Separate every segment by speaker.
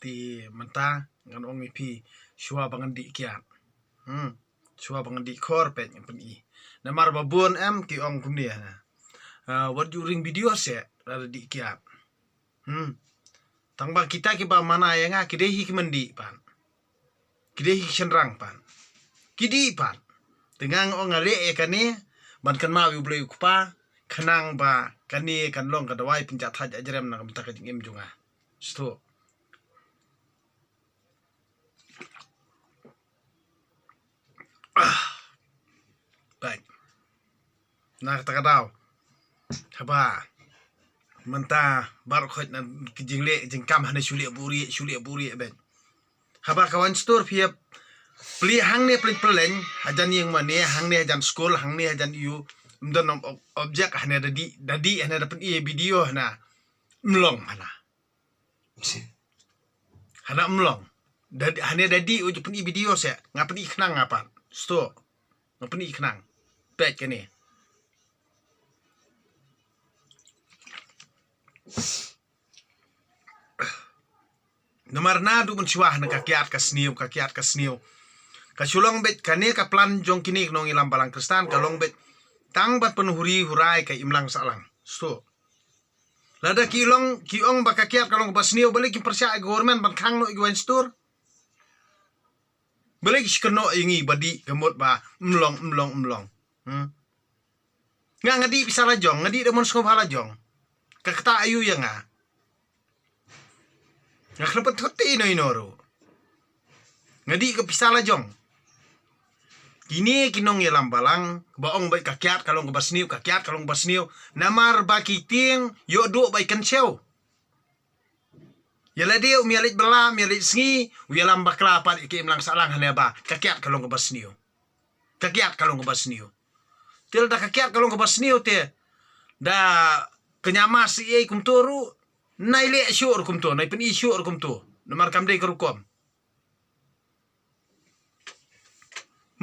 Speaker 1: ti menta ngan ong ipi shua bangan di kiat shua bangan di kor pet yang pen i namar babun ki ong kumnia na what during video se ada di kiat tang ba kita ki ba mana yang kidehi ki mendi pan kidehi senrang pan kidi pan dengan ong ale kani ban kan ma wi blei kupa kenang ba kani kan long ka dawai pinjat haj ajarem na kamta ka jingim junga sto baik na kata daw haba menta bar khot na jingle jingkam hane shuli buri ben haba kawan store phiap pli hang ne pli pleng hajan yang mane hang ne hajan school hang ne hajan yu mdon objek hane dadi hane dapat video na mlong mana hana mlong dadi hane dadi uju pun video se ngapni kenang apa sto ngapni kenang pet kene nomor na du mensuah na kakiat kasniu kasulong bet kane ka plan jong kini nong ilam balang kristan kalong bet tang bat penhuri hurai ka imlang salang sto lada kiong bakakiat kalong basniu balik ki persia government ban khang no igwan store balik skeno ingi badi gemot ba mlong ngadi bisa lajong ngadi demon sko halajong kakta ayu yang kenapa tuti inoru ngadi ke bisa lajong kini kinong yelam balang baong baik kakiat kalong basniu namar baki ting yo do baik kensew yala dia mialit bela mialit sngi yelam bakla pan ikim lang salang hane ba kakiat kalong basniu til da kakiat kalong basniu te da kenyamas ei kumtoru naile syur kumto nai pen isyur kumto namar kamdei kerukom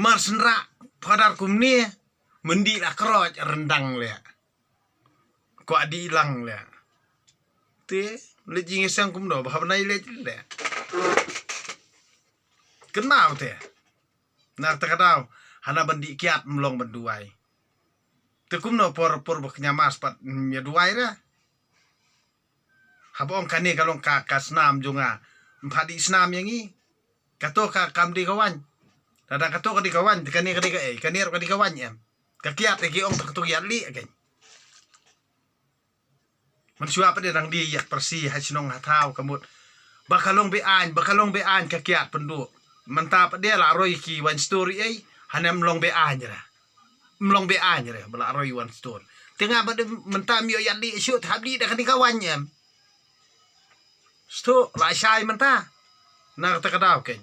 Speaker 1: mar senra padar kumni mendi la keroj rendang le ko adi ilang le te le jing sang kumdo bah nai le kenal te na ta kadau hana bandi kiat mlong banduai te kumno por baknyamas pat ya duai ra habong kane kalong ka snam junga phadi snam yangi kato ka kamdi kawan dada kato ka di kawan kane ka di kawan em kakiat ki ong tak tu yali again mansua pa nang di yak persi hasinong hatau kamut bakalong be an kakiat pendu mantap dia la roy ki one story ai hanem long be an ra bala roy one story tengah bade mentam yo yali shoot habdi da kan di kawan em sto la sai menta na ta kadau ken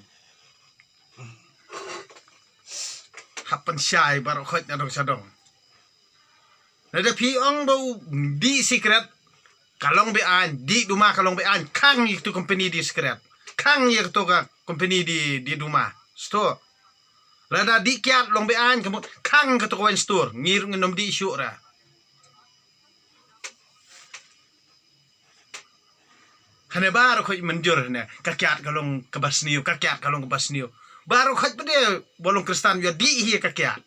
Speaker 1: happen syai baru khot na dong sadong nada pi ong bau di secret kalong be an di duma kalong be an kang itu company di secret kang ye to ka company di duma sto lada di kiat long be an kamu kang ka to wen store ngir ngenom di syura hane baru khot menjur ne kakiat kalong kebasniu baru khot pede bolong kristan ya di hi kakiat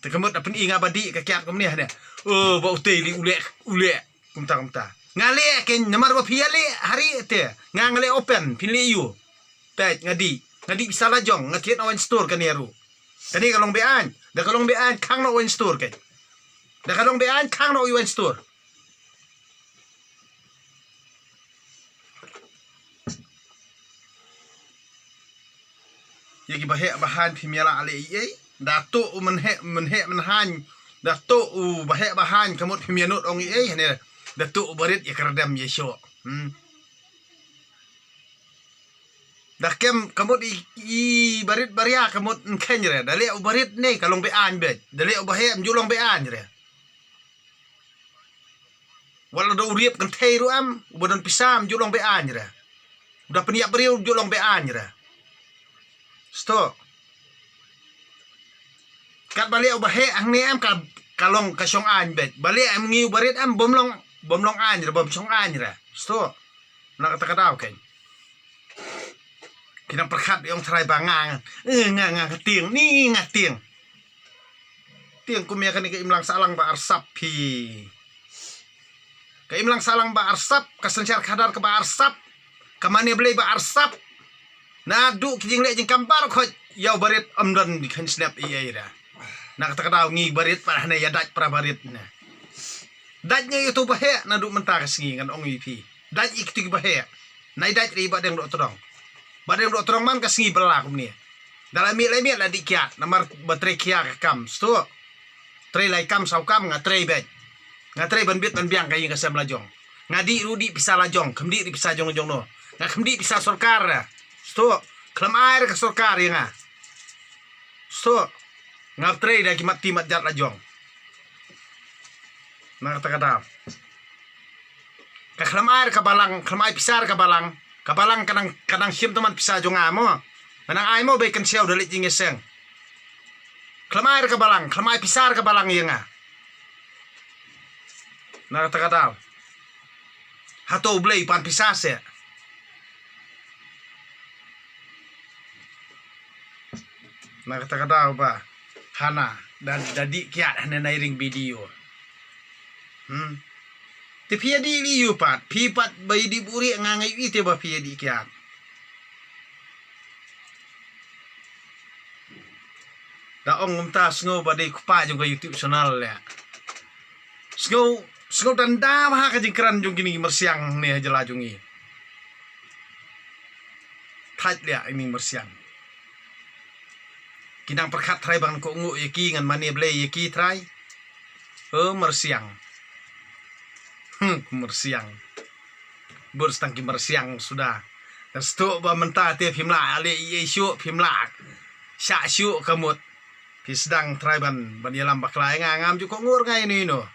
Speaker 1: te kamot apen inga badi kakiat kom ne oh ba uteli ule kumta ngale ken namar ba piale hari te ngale open pili yu pet ngadi bisa lajong ngatiet awan store kaneru kani kalong bean da kalong bean kang no awan store ken da kalong bean kang no awan store yagi bahan pimiala ale ye dato menhan dato bahan kamut pimianut ong ye ne dato barit ya kardam ye syo dakem kamut i barit baria kamut kenjre dale barit ne kalong be an be dale bahe julong be an re wala do uriep kan theiru am ubodon pisam julong be an re udah peniap beriu julong be an re sto kat balik bahe ang ni am kalong kasyong an bet balik am ngiu barit am bomlong an re bom song an re sto nak kata kadau ken kinang perkat yang terai bangang ngang tiang ni tiang kumia kan ke imlang salang ba arsap pi ke imlang salang ba arsap kasencar kadar ke ba arsap kamane beli ba arsap nadu kijing le jing kambar ko yau barit amdan di kan snap iya ira nak kata kau ngi barit parah na ya daj para barit na dajnya itu bahe nadu mentah kesingi kan ong ipi daj ikti bahe na daj riba deng dok terong badeng dok terong man kesingi belak ni dalam mi lah dikiat nomor baterai kia kam sto tre lai kam sau kam ngatrei bet ngatrei ban bit ban biang kai ngasam lajong ngadi rudi bisa lajong kemdi di bisa jong jong no nga kemdi bisa sorkar sto klam air ke sorkar ya nga sto ngatrei dah kimat timat jat lajong na kata ka klam air ka balang klam air pisar ka balang kadang sim teman bisa jong amo manang ai mo be kan siau dalit jingeseng klam air ka balang klam air pisar ka balang ya nga na kata hato blay pan pisase na kata ba hana dan dadi kiat hana nairing video te pia di liu pat pi pat bai di buri ngangai ite ba pia di kiat da ong umta sngo ba dei kupa jong YouTube channel ya sngo dan da ha ka jingkran jong gini mersiang ne jela jongi thaj lia ini mersiang kinang perkat trai bang ko ngu yeki ngan mani ble yeki trai mersiang mersiang berstangki mersiang sudah stok ba mentah te phimla ale ye syu phimla sya syu kamut pisdang trai ban yalam baklai ngam ju ko ngur ngai ni no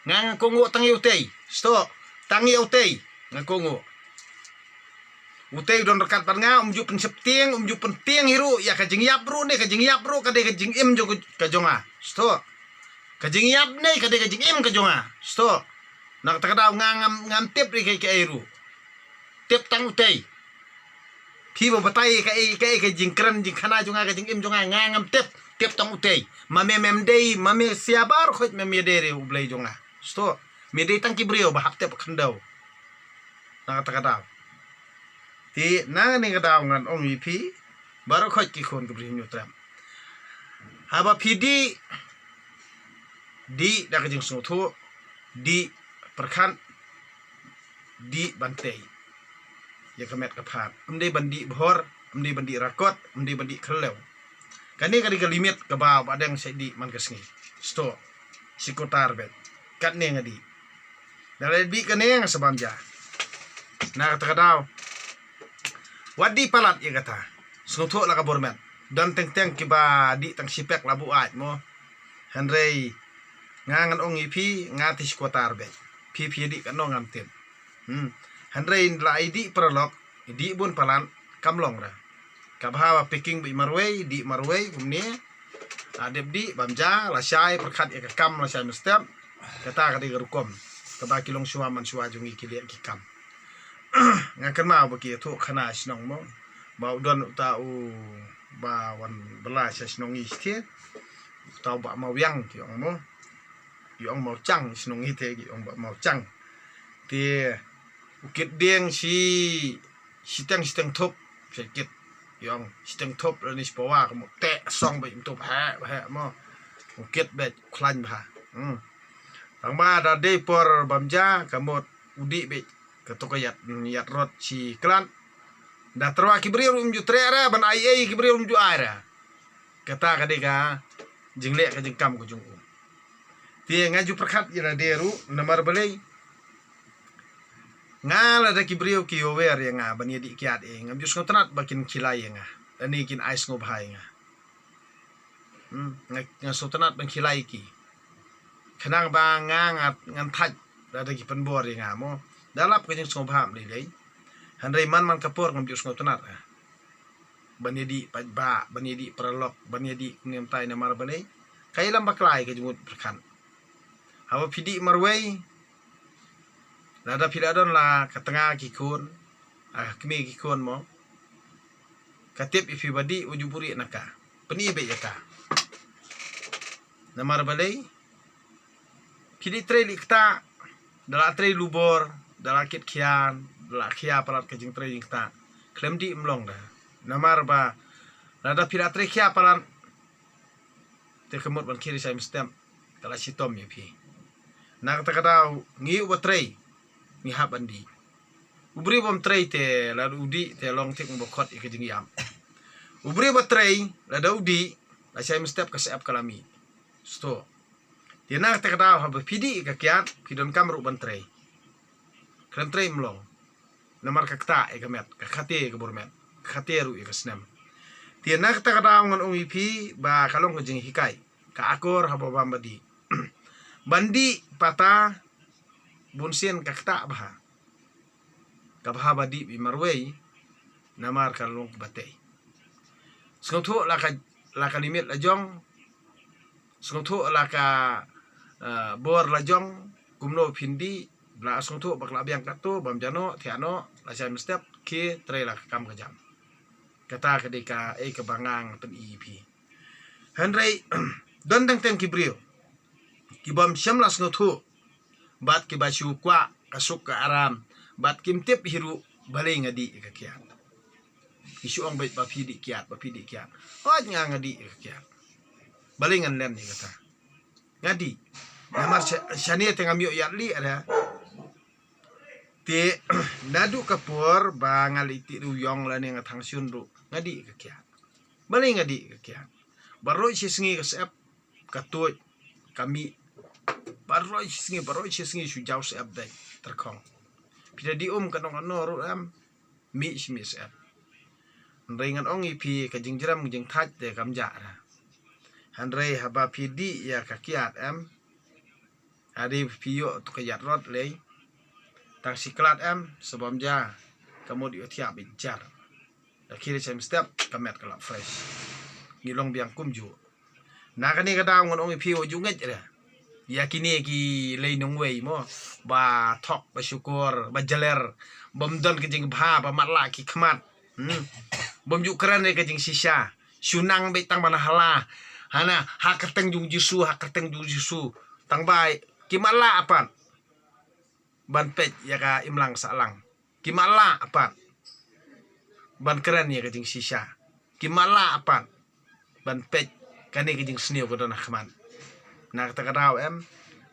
Speaker 1: ngang ko ngu tang yutei stok tang yutei ngang ko ngu utei don rekat ban nga umju penseptieng umju penting hiru ya kajing yap bro ne kajing yap bro kade kajing im jo kajonga stok kajing yap ne kade kajing im kajonga stok nak takadaw ngam tip ri kay airu tip tang utay pi ba batay kay jingkran jingkhana junga kay jingim junga ngam tip tang utay mame day mame siabar khot mame dere ublay junga sto me day tang kibrio ba hapte khandaw nak takadaw ti nang ni kadaw ngan ong pi baro khot ki khon kibri nyutram haba pidi di dak jing suthu di perkan di bantai ya kemet kepat bandi bhor bandi rakot bandi khlew kani kadi limit ke ba badang sedi man kesngi sto sikotar bet kat ne ngadi dalai bi kane sabamja na kata kadaw wadi palat ya kata snutho la ka bormet dan teng kiba di tang sipek labu aj mo hanrei ngangan ong ipi ngati sikotar bet pi di kanong amtin handrain la ID perlok di bun palan kamlong ra kabhawa picking bi marway di marway kumni adep di bamja la syai perkat ya kam la syai mestep kata kadi rukom kaba kilong suaman suajungi kili kikam ngakan ma baki tu khana snong mo ba udon ta u ba wan bela snong istie tau ba mawyang ki ong mo yong mau chang snong ite gi ong ba mau chang ti ukit deng si teng thop sekit yong teng thop ni spawa mo te song ba im top ha mo ukit bet khlan ba bang ba da de por bamja kamot udi be ketokayat niat rot si klan da terwa kibri um ju trera ban ai kibri um ju ara kata kadega jingle ka jingkam ko jung ti ngaju perkat ira deru namar balai ngala da kibriu ki over ya nga bani di kiat ngam jus ngotrat bakin kilai nga ani kin ais ngo bhai nga nga sotanat ban kilai ki khanang ba ngan thaj da ki penbor nga mo dalap ka jing sobham ni lei hanrei man kapur ngam jus ngotanat bani di pajba bani di pralok bani di ngem tai namar balai kailam baklai ke jumut perkan hawa pidi marway lada piladon la katengah kikun kemi kikun mo katip ifi badi ujuburi naka peni be yaka namar balai pidi tre likta dala tre lubor dala kit khian dala khia palat kajing tre likta klem di mlong da namar ba nada pira tre khia palat te kemut ban kiri sai stem kala sitom ya pi nak ta kadau ngi ubatrei ngi habandi ubri bom trei te la udi te long tik mbokot ikajing yam ubri batrei la daudi la sai step ka sep kalami sto dia nak ta kadau hab pidi ka kiat pidon kamru ban trei kran trei mlong namar ka kta e kamet ka khate ka bormet khateru e ka snem dia nak ta kadau ngon ong ipi ba kalong ka jing hikai ka akor habo bambadi bandi pata bunsien ka kta bah ka bah badi bi marwei namar kalong batei sengau thu la ka limit la jong sengau thu la ka bor la jong kumno phindi la sengau thu bakla biang katu bam jano thiano la sai step ke tre la kam ka jam kata kedika ka bangang pen ep henrei don dang teng kibrio kibam syamla sengau thu bat ki basu kwa kasuk ka aram bat kim tip hiru balai ngadi ka kian isu ong bait ba pidi kiat hoj nga ngadi kiat balingan len ni kata ngadi namar syania tengah miok yatli ada te nadu kapur ba ngaliti ruyong la ni ngatang syunru ngadi kiat baling ngadi kiat baroi sisngi kasep katut kami baroi sisngi su jau sep dai terkong pida di kanong anor am mi sep ringan ong ipi ka jingjeram jing thaj de kamja ra hanrei haba pidi ya kakiat em adi piyo tu kayat rot lei tang siklat em sebom ja kamu di otia bincar akhirnya saya step kamet kalap fresh ngilong biang kumju na kani kada ngon ong ipi o junget ra ya kini ki lei nong wei mo ba thok ba syukur ba jaler bomdon ke jing bha ba matla ki khmat bom juk keren ke jing sisa sunang be tang mana hala hana hakateng jung jisu tang bai kimala apa ban pet ya ka imlang salang kimala apa ban keren ya ke jing sisa kimala apa ban pet kani ke jing sneu ko dona khman nak ta kadau em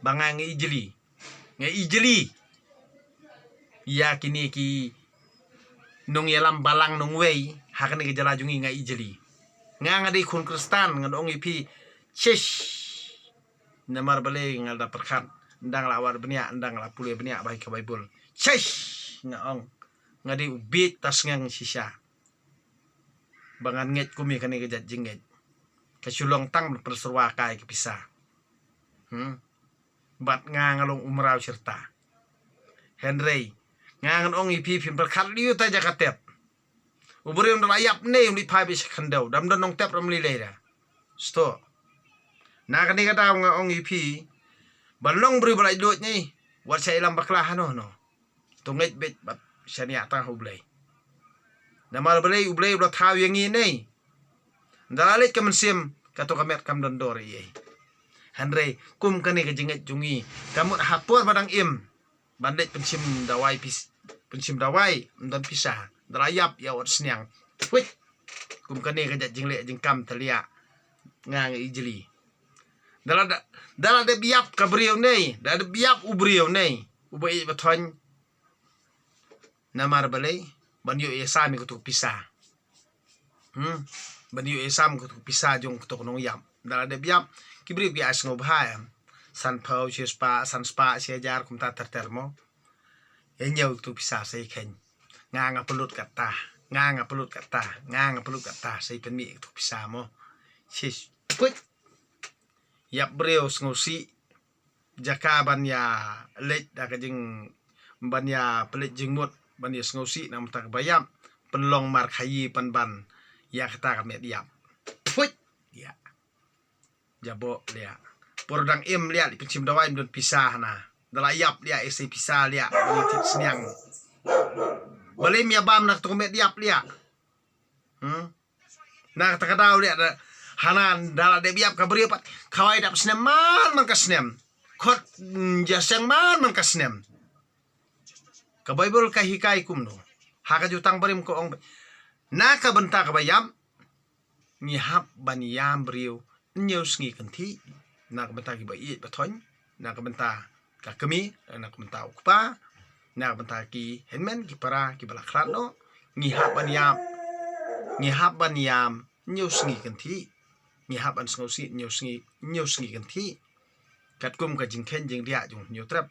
Speaker 1: bangang ijli ya kini ki nung yalam balang nung wei hakani ke jala jungi nga ijeli nga ngadi kun kristan ngan ong ipi shish namar bale ngal da perkhan ndang la war benia ndang la pule benia bai ka bible shish nga ong ngadi ubit tas ngang sisa bangan nget kumi kani ke jat jinget ka sulong tang perserwa kai ke pisah bat nga ngalong umraw serta henrei ngangan ong ipi pim perkhat liu ta jakatep uburi on layap ne uni phai bi khandau dam don nong tep ram li leira sto na kani kata ong ipi balong bri balai dot ni wat sai lam bakla hano no tunget bet bat syania ta hublei namal blei ublei bla thaw yang ni dalit kam sim kato kamet kam don dori ye hanrei kum kani ke jinget jungi kamut hapur badang im bandit pensim dawai dan pisah darayap ya wat sniang wit kum kane ka jingle jingkam talia ngang ijli dala de biap ka brio nei da de biap ubrio nei ubai bathon namar balai banyo esami ko pisah banyo esam ko pisah jong to nong yam dala de biap kibri bias ngobhayam san phau san spa jar kum ta termo enyau tu pisah sei khen nga pelut kata sei penmi tu pisah mo sis put yap breu ngosi jakaban ya lek da kajing ban ya pelit jingmut ban ya ngosi nam tak bayam penlong mar khayi ban ya kata kamet diam put ya jabo dia Pordang im liat di pencim dawai don pisah na dalayap liat isi pisah liat menitit seniang balai mia bam nak tukumet diap liat Nak takadaw liat hanan dala de biap ka brio pat kawai dap snem man ka snem khot jasang man ka snem ka bible ka hikai kumno haka jutang barim ko ong na ka benta ka bayam ni hap baniyam brio news ngi kanthi na ka benta ki ba i ba thon na ka benta ka kami na ka benta ukpa na ka benta ki henmen ki para ki bala khrano ni hap baniyam news ngi kanthi ni hap an sngosi news ngi kanthi kat kum ka jingkhen jing dia jung new trap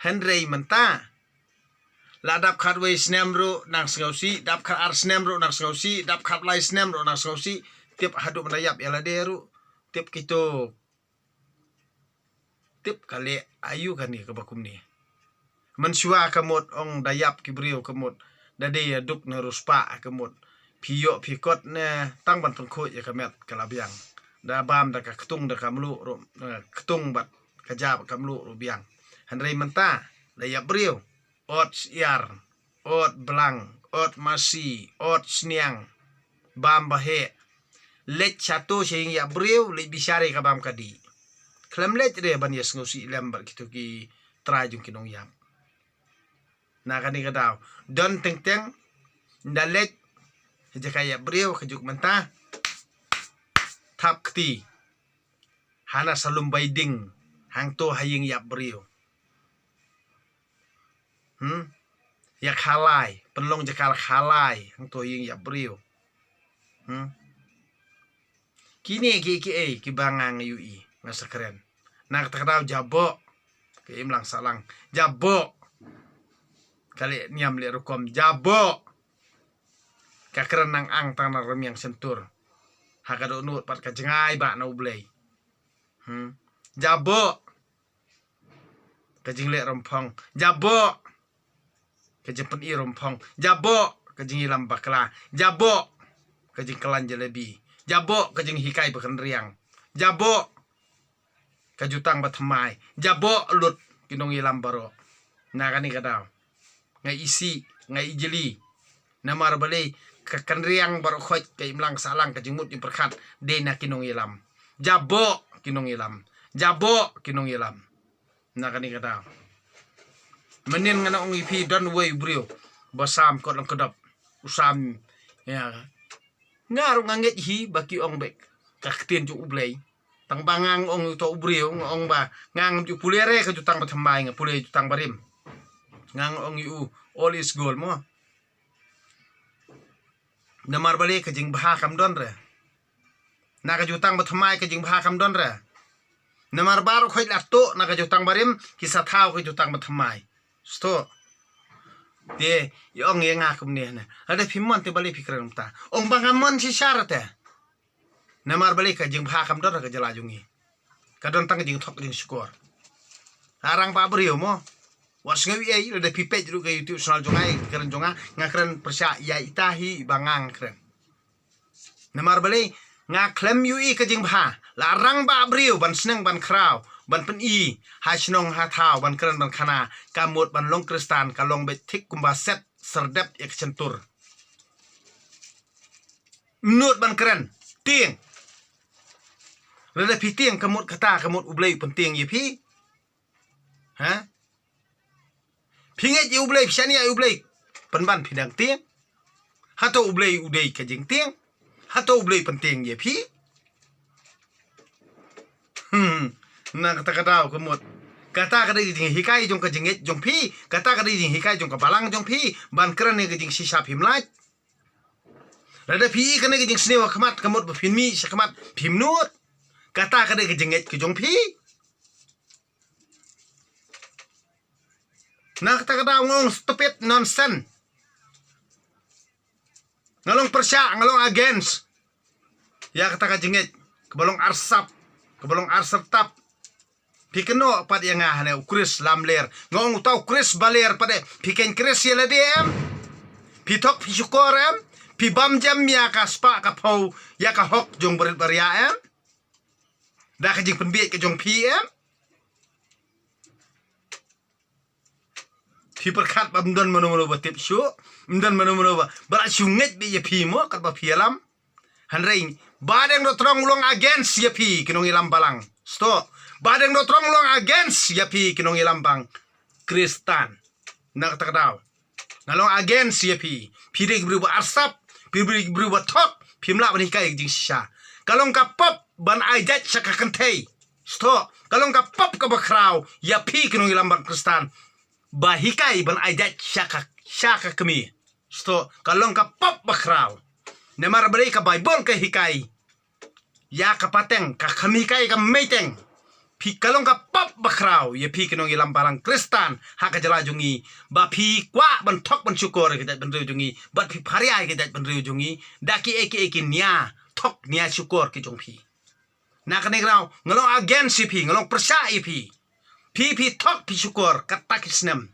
Speaker 1: henry menta la dap khat we snem ro nang sngosi dap khat ar snem ro nang sngosi dap khat lai snem ro nang sngosi tip hadu menayap yala deru tip kito tip kale ayu kan ni ka bakum ni mensua kamot ong dayap kibrio kamot dade ya duk na ruspa kamot piyo pikot ne tang ban pengko ya kamet kalabiang da bam da ka ketung da kamlu ro ketung bat kajab kamlu ro biang henry menta dayap brio ot siar ot belang ot masi ot sniang bam bahe let satu sehingga brio le bisare ka bam kadi klem let re ban yes ngosi lembar kitu ki trajung kinong yam na kani kadaw don teng teng dalet jakaya brio kajuk menta tap kti hana salum baiding hang to haying yap brio yak halai penlong jakal halai hang to ying yap brio kini ki bangang yui masa keren nak takdaw jabo ke imlang salang jabo kali niam le rukom jabo kakeren nang ang tang ram yang sentur hakado nut pat ka jengai ba na ublei jabo ka jingle rompong jabo ka jempen i rompong jabo ka jingi lam bakla jabo ka jing kelan jalebi jabo ka jing hikai bakan riang jabo ka jutang batmai jabo lut kinong ilam baro na kani kadaw ngai isi ngai jeli namar balei ka kanriang baro khoj kay imlang salang ka jingmut yung perkhat de na kinong ilam jabo kinong ilam jabo kinong ilam na kani kadaw menin ngana ong ipi don way brio basam ko lang kadap usam ya ngaru nganget hi baki ong bek kaktin ju ublay tang bangang ong to ubrio ong ba ngang ju pulere ka jutang bathamay nga pulay jutang barim ngang ong yu all is gold mo namar bali ka jing baha kam don re na ka jutang bathamay ka jing baha kam don re namar baro khoi lato na ka jutang barim kisa thau ka jutang bathamay sto de yong ye nga kum ne ada phimon te bali fikran ta ong bangamon si syarate namar bali ka jing baha kam don ka jala jungi ka don tang jing thok jing skor arang pa brio mo was ngawi ai ada pipe jru ka youtube channel jongai keren jonga ngakren persya ya itahi bangang kren namar bali nga klem ui ka jing baha larang ba brio ban sneng ban kraw ban pen i ha snong ha thau ban keren ban khana kamut ban long kristan ka long bet thik kumba set serdep ek centur menut ban keren tieng rada pitieng kamut kata kamut ublei penting ye pi ha pinget ye ublei psani ye ublei penban pidang tieng hato ublei udei ka jing tieng hato ublei penting ye pi na kata kadaw kumut kata kada jing hikai jong ka jinget jong pi kata kada jing hikai jong ka balang jong pi ban keren ne jing sisa phimlai rada pi kana jing snewa khamat kamut ba phimmi sakmat phimnut kata kada jinget ke jong pi na kata kadaw ngong stupid nonsense ngalong persya ngalong against ya kata ka jinget kebalong arsap kebalong arsap pikeno pad yang hane ukris lamler ngong tau kris baler pade piken kris yela dem pitok pisukorem pi bam jam ya kaspa ka pau ya ka hok jong berit baria em da ka jing penbiet ke jong pm pi perkat bam don mano batip syu mdan mano ba bala syunget bi ye pi mo kat ba pialam Hanrei badeng do trong long against ya pi kinong ilam balang. Sto badeng do trong long against ya pi kinong ilam bang Kristan. Nak takdaw. Ngalong against ya pi. Pi de berubah arsap, pi berubah tok, pi mla bani kai jing sha. Kalong ka pop ban ajat saka kentei. Sto kalong ka pop ka bakraw ya pi kinong ilam bang Kristan. Bahikai ban ajat saka kemi. Sto kalong ka pop bakraw. Nemar beri ka Bible ka hikai. Ya ka pateng ka kamikai ka meiteng. Pi kalong ka pop bakraw ya pi kinong ilam balang Kristan ha ka jala jungi ba pi kwa ban tok ban syukur kita ban jungi ba pi phariai kita ban jungi daki eki nia tok nia syukur ki jong pi. Na ka negraw ngalong against si pi ngalong persa pi. Pi tok pi syukur kata kisnem.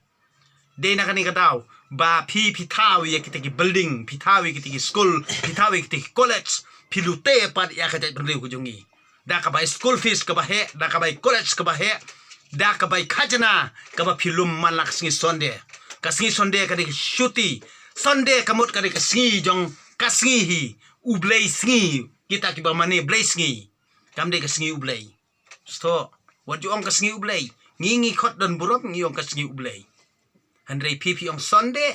Speaker 1: De na ka negraw ba pi tawi ya kita ki building, pi tawi kita ki school, pi tawi kita ki college, pi lute pad ya kita ban jungi. Da ka bay school fees ka bahe, da ka bay college ka bahe, da ka bay khajana ka ba filum malak singi sonde. Ka singi sonde ka de shuti. Sonde kamut ka de singi jong ka singi hi. Ublay singi kita ki ba mane blay singi. Kam de ka singi ublay. Sto, wat ju ong ka singi ublay. Ngingi khot dan buruk ngi ong ka singi ublay. Handrei pipi ong sonde.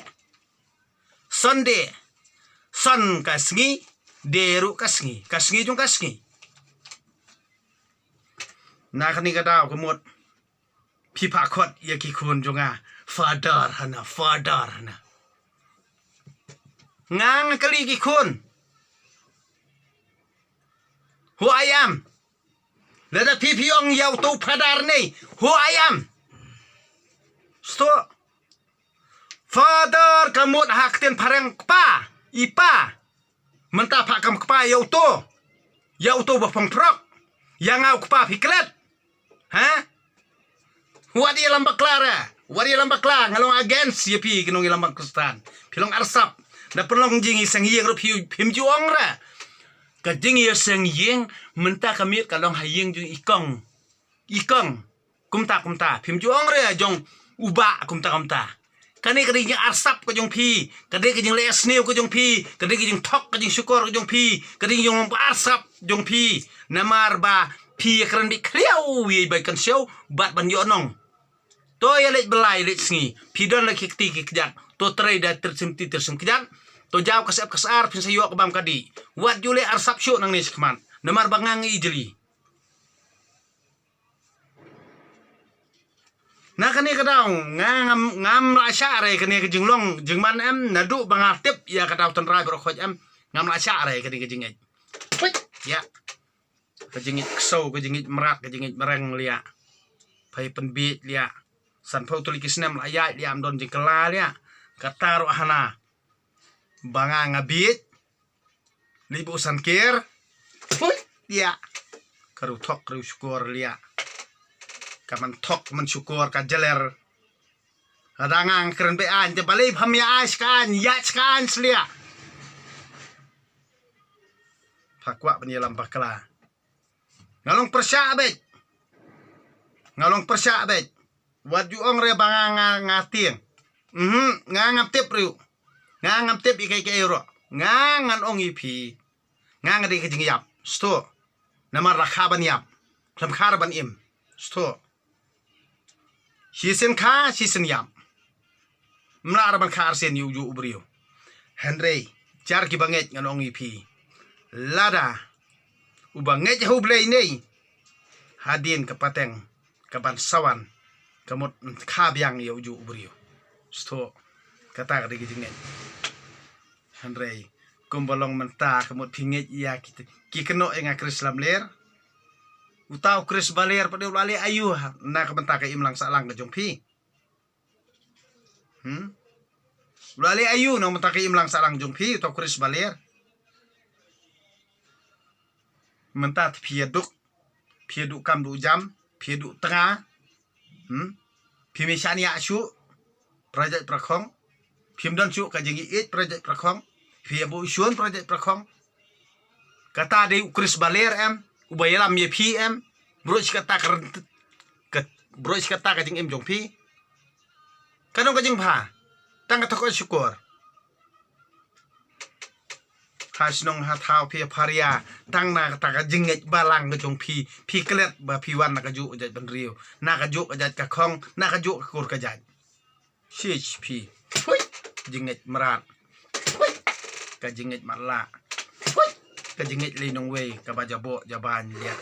Speaker 1: Sonde. Son ka singi, deru ka singi. Ka singi jong ka singi. Na kani kadaw kumut pipa kot ya ki kun jonga father hana ngang kali ki kun who I am lada pipi ong yaw to father nei who I am sto father kamut hakten parang pa ipa menta pa kam pa yaw to ba pang prok yang au pa piklet. Ha? Wadi lambak klara. Wadi lambak klara ngalong against ya pi kinong lambak Kristan. Pilong arsap. Na pelong jingi sang yeng ro pim juong ra. Ka jingi sang yeng menta kamit kalong hayeng jung ikong. Ikong. Kumta pim juong ra jong uba kumta. Kani kadi jing arsap ko jong pi. Kadi kadi jing lesnew ko jong pi. Kadi kadi jing tok ko jing syukur ko jong pi. Kadi jing arsap jong pi. Namar ba pi akran bi kriau ye ba kan show bat ban yo nong to ya let belai let sngi pi don la kikti kikjat to trai da tersim kejat to jaw kasap kasar pin sayo kabam kadi wat jule arsap syu nang nis kman namar bangang ijeli na kani kadaw ngam la syare kani ke jinglong jingman em nadu bangatip ya kadaw ton rai bro khoj em ngam la syare kani ke jingej ya kejingit ksau kejingit merak kejingit mereng lia pai penbit lia san pau tulikis nem ayat lia am don jingkela lia kata rohana banga ngabit libu san kir lia karu tok karu syukur lia kaman tok mensyukur ka jeler adangang keren be an te balai phamya as kan ya kan lia pakwa penyelam bakla ngalong persya bet wat ju ong re banga ngating ngangam tip riu ngangam tip ikai ro ngangan ong ipi ngang de kejing yap sto namar rakhaban yap lam kharban im sto sisen yap mlar ban khar sen yu ubriu henry jar ki banget ngan ong ipi lada ubanget hu blei nei hadin kapateng kapan sawan kamut khabyang yo ju ubriu sto kata ka digi jingen handrei kumbalong menta kamut pinget ya ki keno enga Krislam ler utau Kris baler pada ulali ayu na kamenta ka imlang salang ka jongpi ulali ayu na menta ka imlang salang jongpi utau Kris baler mentat piaduk kam du jam piaduk tengah pimisani asyu projek prakong pimdan su ka jingi it projek prakong piabu isun projek prakong kata de Kris baler em ubayalam ye pm bro kata ka jing em jong pi kanong ka jing pha tang ka thok syukur Tasnong hatau pi paria tang na taka jinget balang ke jong pi kelet ba pi wan na kaju jat ban riu na kaju jat ka khong na kaju kur ka jat shich pi jinget merat ka jinget marla ka jinget li nong wei ka ba jabo jaban lia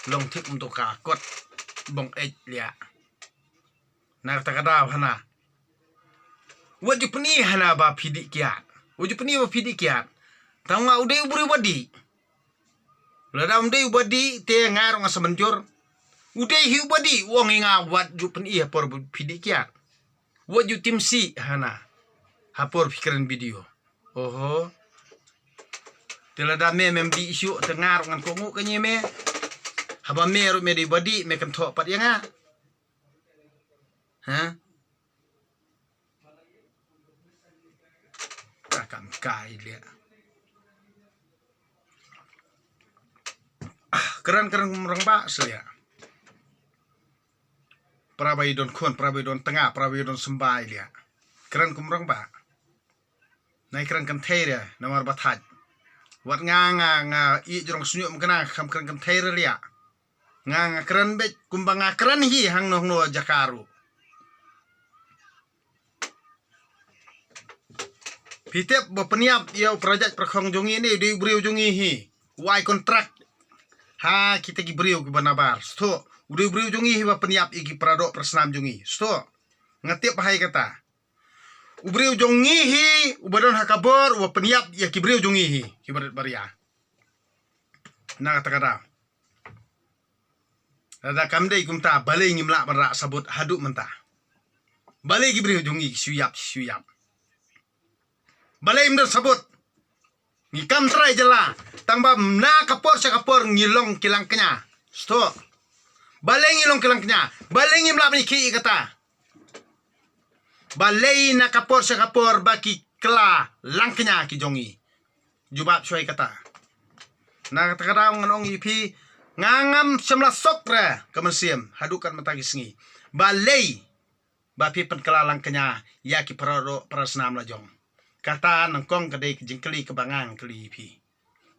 Speaker 1: long thip untuk ka kot bong ej lia na taka daw hana waju peni hana ba pidi kiat waju peni ba pidi kiat tang ma ude ubri wadi lada ude ubadi te ngarong asamanjur ude hi ubadi wong inga wat ju peni por pidi kiat waju timsi hana hapor pikiran video oho telada me di isu tengar ngan kongu kanye me haba me ru me di body me kan tho pat yanga ha takam kai dia keren merang ba selia prabai don khon prabai don tengah prabai don sembai dia keren kumrang ba nai keren kan theira namar bathaj wat nga I jorong sunyu mkana kham keren kan theira lia nga keren be kumbanga keren hi hang no jakaru pitep bo peniap ia project perkhong jongi ni di briu jongi hi wai kontrak ha kita ki briu ki banabar sto udi briu jongi hi ba peniap iki prado persnam jongi sto ngatip hai kata ubriu jongi hi ubadon hakabor wa peniap ya ki briu jongi hi ki baria na kata kada ada kamde kumta balai ngimla bara sabut haduk mentah balai ki briu jongi suyap balai imder sabut ngikam trai jela tangba na kapor sa kapor ngilong kilang kenya sto balai ngilong kilang kenya balai ngimla ni ki kata balai na kapor sa kapor baki kla lang kenya ki jongi jubab syai kata na kata kada nganong ipi ngangam semla sokra kemensiam hadukan matagi sengi balai bapi penkelalang kenya ya ki parado prasnam la jong kata nangkong kadai jingkeli kebangang keli pi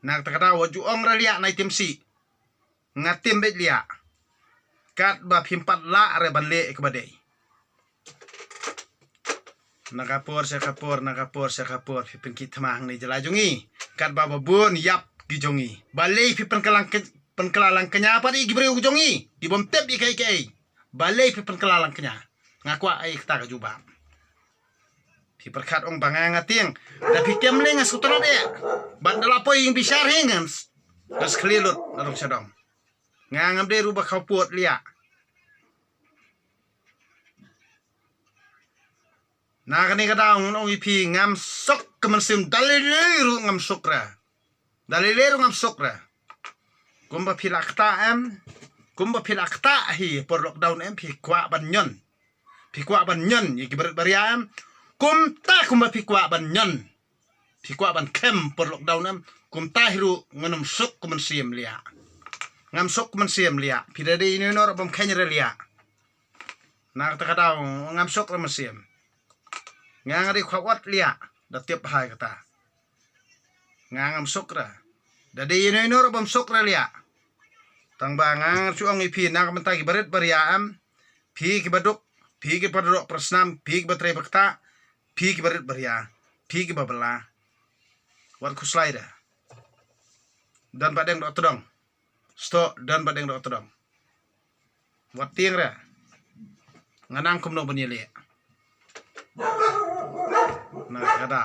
Speaker 1: nak takada waju ong ralia nai timsi ngatim bet lia kat ba pimpat la are banle ke badai nakapor sa kapor pipin ki thamang ni jelajungi kat ba babun yap gijongi balai pipin penkelalang kenya padi gibreu gijongi di bom tep ikai balai pipin kelalang kenya ngakwa ai kata ka juba pi perkat ong bangang ating tapi kemleng asutara de bandala po yung bisar hingens das klilut narong sadong ngangam de rubah kau puot lia na kani kadaong ong ipi ngam sok kemensim dalileru ngam sokra kumba pilakta hi por lockdown em pi kwa banyon iki berat bariam kumba pikwa ban kem por lockdown am kumta hiru nganam sok kemensiam lia ngam sok kemensiam lia pidade ini nor bom kanyere lia na takadaw ngam sok kemensiam ngangari khawat lia da tiap hai kata ngangam sokra dade ini nor bom sokra lia tang bangang suang ipi na kamentagi baret bariam pi ki baduk pi ki padok persnam pi ki batre bakta pi ki baret baria pi ki babala wat ku slide dan badeng dok todong sto dan badeng dok todong wat tiang ra nganang kumno banyele na kada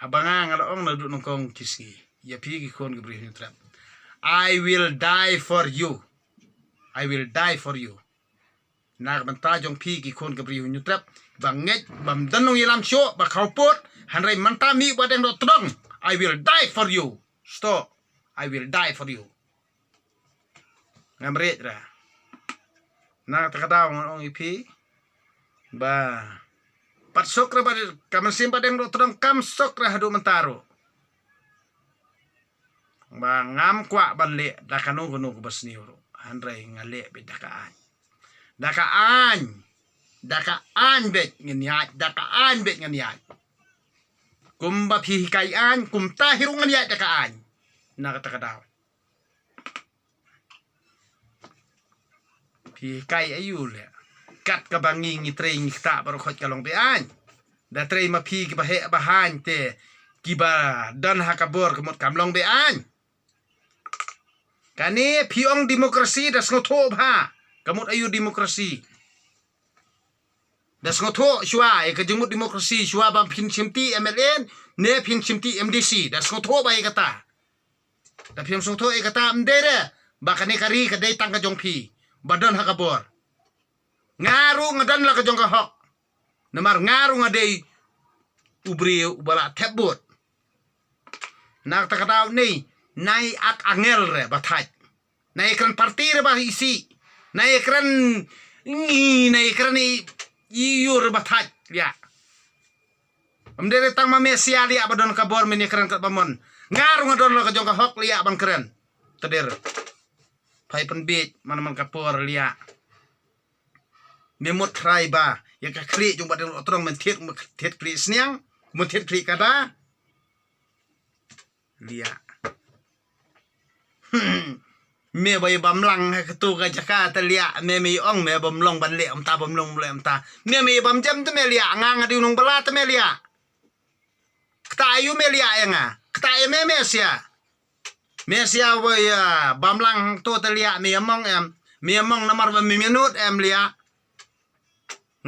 Speaker 1: abangang ong na duduk nongkong kiski ya pi ki kon gibri trap I will die for you nak mentajong pi ki kon gibri trap banget bam danong ilam syo ba kaupot hanrai mantami badeng do todong I will die for you stop I will die for you ngamret ra nak takadaw ong ipi ba pat sokra ba kamen simpa deng do todong kam sokra hadu mentaro ba ngam kwa banle dakanu gunu basniuro hanrai ngale be dakaan daka an bet ngeniat daka an bet ngeniat kum ba phi kai an kum ta hiru ngeniat daka an na kata kadaw phi kai ayu le kat ka bangi ngi tre ngi ta baru khot kalong be an da tre ma phi ki ba he ba han te ki ba dan ha kabor kemot kamlong be an kane piong demokrasi das ngotho ba kamut ayu demokrasi das ngotho shwa e ka jengmut demokrasi shwa bam phin chimti MLN ne phin chimti MDC das ngotho ba e kata da phin ngotho e kata mdere ba kane kari ka dei tang ka jong phi badan ha kabor ngaru ngadan la ka jong ka hok namar ngaru ngadei ubri ubala tebut nak ta kata ni nai ak angel re bathaj nai kran parti re ba isi nai kran iur bathaj ya amdere tang ma mesia lia badon kabor meni kran kat bamon ngaru ngadon lo ka jong ka hok lia ban keren teder pai pen bit man kapor lia memot trai ba ya ka kli jong badon otrong men thiet kli sniang mun thiet kli kada lia me bay bam lang ha tu ka Jakarta lia me ong me bam long ban le ta bam long le ta me bam jam te me lia ngang adi nung bala te me lia kta ayu me lia nga kta me sia boy bam lang to te lia me mong namar ba me minut em lia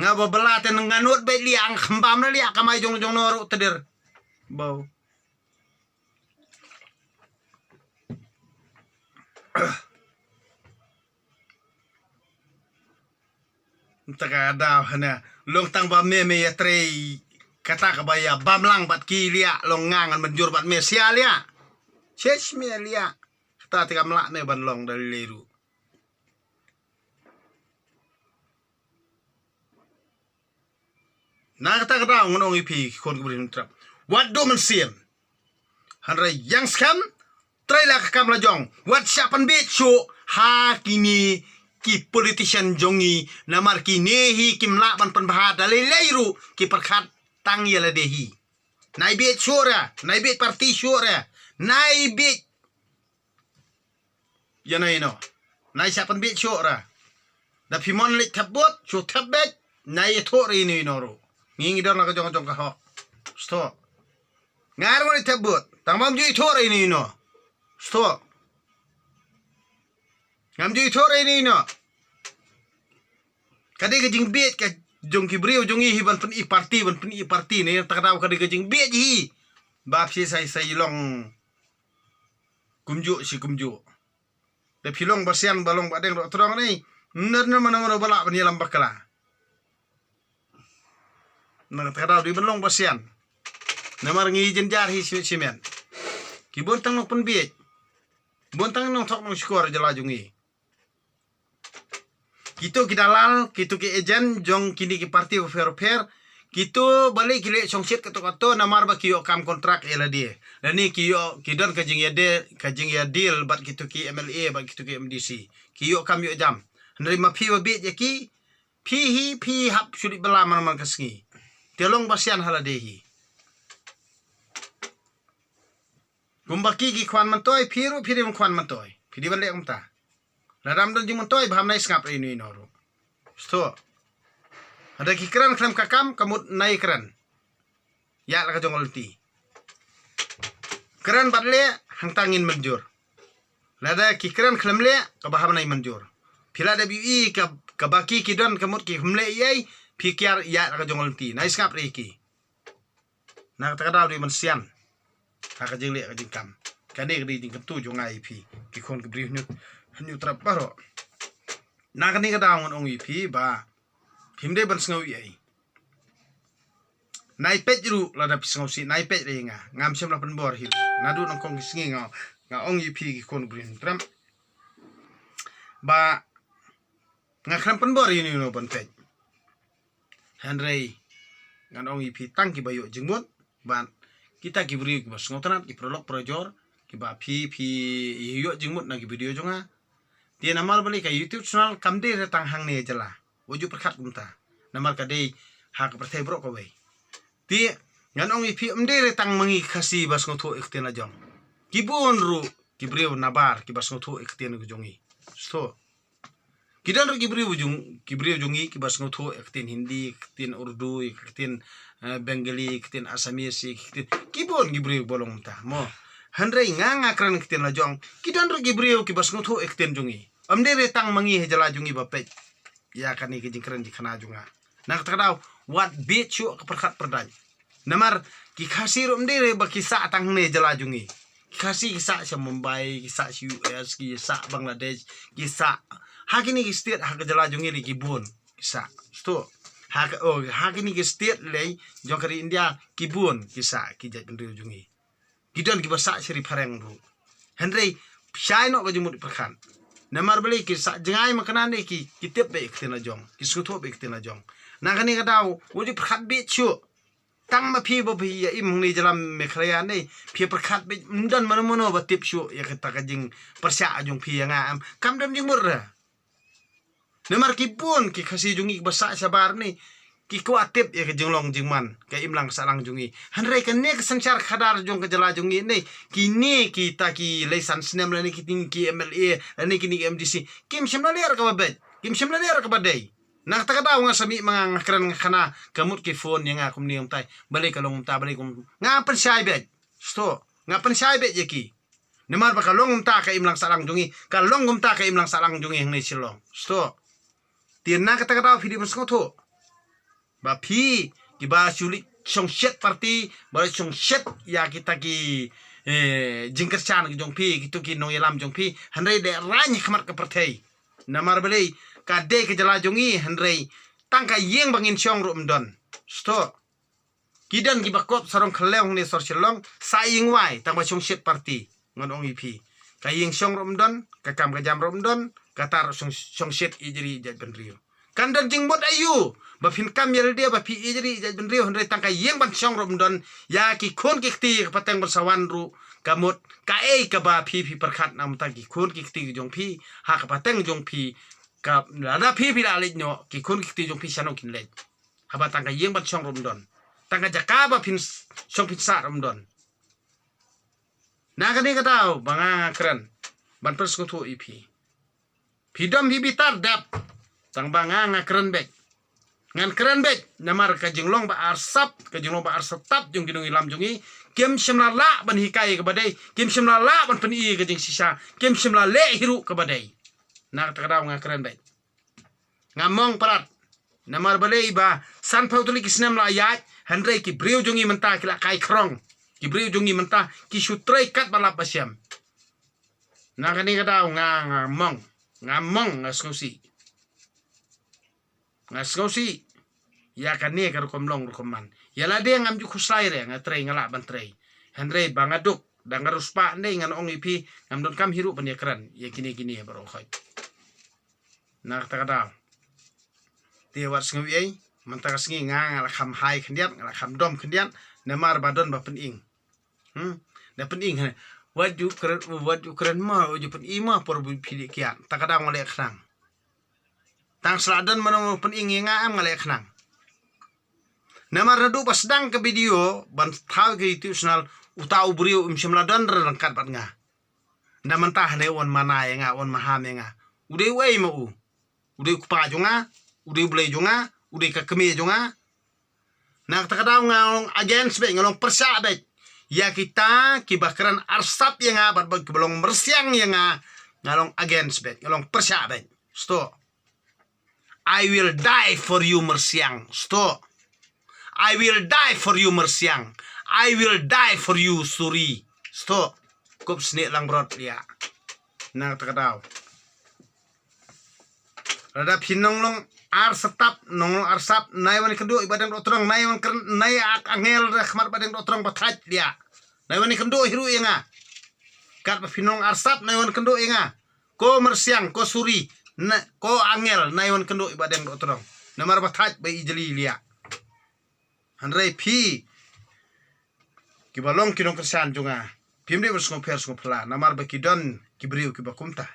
Speaker 1: nga ba bala te nganut be lia ang khambam lia kamay jong noru tedir bau taka da hana long tang ba me ya trei kata ka baya bam lang bat ki lia long ngangan menjur bat me sia lia chesh me lia kata tika melak me ban long dari leru na kata da ngonong ipi kon kubrin trap wat do men siem hanra yang skam trei la ka kam la jong wat siapan be chu ha kini ki politician jongi namar ki nehi kim la ban pan bha dalai leiru ki perkhat tang yela dehi nai be chora nai be parti chora nai be yanai no nai sapan be chora da phimon le thabot chu thabet nai thori ni noro ngi don la ka jong ka ho sto ngar mo thabot tamam ju thori ni no sto ngam ju thore ni no kadai ke jing bet ke jong ki brio jong hi ban pen i parti ni tak tahu kadai ke jing bet hi bap si sai long kumju de pilong basian balong badeng ro trong ni ner mana bala ban yelam bakala na tak tahu di balong basian namar ngi jenjar hi simen ki bontang no pen bet bontang no thok no skor jala jungi Kito kidalal, kito ki ejen, jong kini ki parti fair, kito balik kile songsit kato namar ba kiyo kam kontrak ela dia. Lani kiyo kidon kajing ya deal bat kito ki MLA bat kito ki MDC. Kiyo kam yo jam. Nerima pi wa bit yaki, pi hap sulit bela man kasngi. Telong basian haladehi. Gumbaki ki kwan mantoy, piru kwan mantoy. Pidi balik umta. Ladam don jing mantoy baham nai skap ini noru. Sto. Ada kikran kram kakam kamut nai kran. Ya la ka jongol ti. Kran batle hang tangin menjur. Lada kikran klam le ka baham nai menjur. Pila da bi ka baki kidon kamut ki humle yai pikir ya la ka jongol ti. Nai skap ki. Na ka daw di mensian. Ha ka jing le ka jing kam. Kane di jing tu jongai pi. Ki kon ke brief nyu trap baro nakani ka dawngon ong ipi ba phimde ban sngau ai nai pet ru la da pisngau si nai pet renga ngam sem la pen bor hil nadu nong kong singi nga ong ipi ki kon brin tram ba nga kram pen bor yini no ban pet henrei ngan ong ipi tang ki bayo jingmut ban kita ki bri ki bas ngau tanat ki prolog projor ki ba phi yo jingmut na ki video jonga dia namal balik ke YouTube channel kamde retang hang ne jala. Waju perkat kumta. namar kadai hak pertai bro ko bai ti ngan ong ipi mdere tang mangi khasi bas ngotho ikten ajong kibun ru kibriu nabar kibas ngotho ikten gujongi so kidan ru kibriu jongi kibas ngotho ikten hindi ikten urdu ikten bengali ikten assamese ikten kibun kibriu bolong ta mo handrai nganga kran ikten ajong kidan ru kibriu kibas ngotho ikten jongi amdere tang mangi hejala jongi bapet ya kani ki jingkran di khana junga nak takadaw wat bit chu perkhat perdany namar ki khasi rom de ba kisa tang ne jala jungi khasi kisa sa Mumbai kisa US kisa Bangladesh kisa hakini ki state hak jala jungi li kibun kisa sto hakini ki state le jongkari India kibun kisa ki jat bendri jungi kidon ki basa seri pareng ru hendrei shai no ga jumut perkhan namar beli kisah jengai makanan ni kitip baik tina jong kisuto baik tina jong nakani kadaw wujud perkat bit chu tang ma pi bo pi ya im ni jalam mekraya ni pi perkat bit mundan mana batip chu ya kita kajing persya jong pi yang am kam dam jing murra namar kipun ki khasi jungi basa sabar ni ki kuatip ya kajing long jingman ka imlang salang jungi hanrai kan ne kesancar khadar jong ke jala jungi ni kini kita ki lesan snem lani ki tingki MLA lani kini MDC kim shimla ler ka babet kim shimla ler ka badai nak takadaw nga sami mga ngakran khana kamut ki phone yang akum ni umtai balik kalong umta balik ngapan syai bet sto ngapan syai bet yaki nemar ba kalong umta ka imlang salang jungi kalong umta ka imlang salang jungi hang ni silong sto tiana katakadaw video muskotho ba phi ki ba chuli chong shet party ba chong shet ya kita ki jingker chan ki jong phi kitu ki nong yalam jong phi handai de rany khamat ka partai namar belai ka de ke jala jongi handai tangka yeng bangin chong ru mdon sto kidan ki bakop sarong khleng ne sor chelong sa ying wai tang ba chong shet party ngon ong ipi ka yeng chong ru mdon ka kam ka jam ru mdon ka tar chong shet ijri jat benrio kandan jing bot ayu ba fin kam yel dia ba pi ijri jat benrio handai tangka yeng ban chong ru mdon ya ki khon ki ti ka pateng bersawan ru kamut ka ka ba phi perkhat nam ta ki khon ki ti jong phi ha ka pateng jong phi ka ada phi la le nyo ki khon ki ti jong phi sano kin le ha ba tangka yeng ban chong ru mdon tangka jaka ba fin chong phi sa ru mdon na ka ni ka tau banga kran ban pers ko thu ipi pidam hi bitar dap tang banga ngakran bek ngan keren bek namar ka jinglong ba arsap ka jinglong ba arsatap jong ginung ilam jongi kem shimla la ban hikai ka badai kem shimla la ban pani ka jing sisa kem shimla le hiru ka badai na takadaw nga keren bek ngamong parat namar balei ba san pautuli kisnam la ayat handrai ki briu jongi menta kila kai krong ki briu jongi menta ki sutrai kat balap basyam na kani kadaw nga ngamong ngaskosi ya kane kar komlong rukoman ya la de ngam ju khusai re ngatrei ngala ban trei handrei bangaduk dangarus pa nei ngan ong ipi ngam don kam hiru ban yakran ya kini baro khoi nak takada te wat sngi ei mantakas ngi ngala kham hai khndian ngala kham dom khndian namar badon ba pen ing na pen ing wat ju kren ma ju pen ima por bu phili kian takada ngale khnang tang seladan manong pen ing nga am ngale khnang namar radu pasdang ke video ban thau ke itu snal utau brio shimladan rangkat bat nga namantah ne on mana nga on maham nga ude wei mau ude kupa jonga ude blai jonga ude ka keme jonga nak takadaw ngalong against be ngalong persa be ya kita kibakran arsap yang bat bag belong mersiang yang ngalong against be ngalong persa be sto I will die for you mersiang sto I will die for you mersiang I will die for you suri sto kup sne lang brot ya nang takadaw rada pinong long ar setap nong arsap nai wan kendo ibadang dotrong nai wan nai ak angel khmar badang dotrong bathat dia nai wan kendo hiru yenga kat pinong arsap nai wan kendo yenga ko mersiang ko suri ko angel nai wan kendo ibadang dotrong namar bathat bai ijli lia handrai phi kibalong kinong kersan junga pimde bersong pers ngopla namar bakidon kibriu kibakumta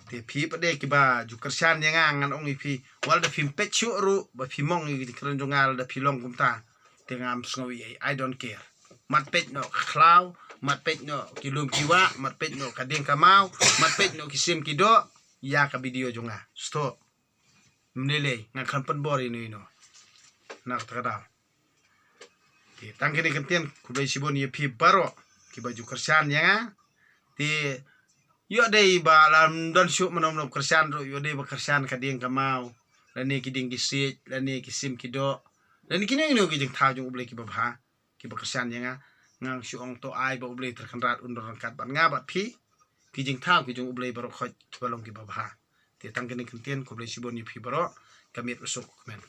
Speaker 1: Te pi pade kiba jukersan yang ngan ong ipi wal da pim pechu ru ba pimong i kren jongal da pilong kumta tengam sngowi I don't care mat pet no klau mat pet no kilum kiwa mat pet no kadeng kamau mat pet no kisim kido ya ka video jonga sto mnele ngakan pen bori ni no nak takada ti tangkini kentien kubai sibon ye pi baro kiba jukersan yang ti yo dei ba lam don syuk menom kersan ro yo dei ba kersan kading kamau lani kiding kisit lani kisim kido lani kini no kijing tha jung uble ki ba bha ki ba kersan yang ngang syong to ai ba uble terkenrat undur rangkat ban nga ba phi kijing tha ki jung uble ba ro khoj ki ba long ki ba bha ti tang kini kentien ko ble sibon ni phi baro kami usuk men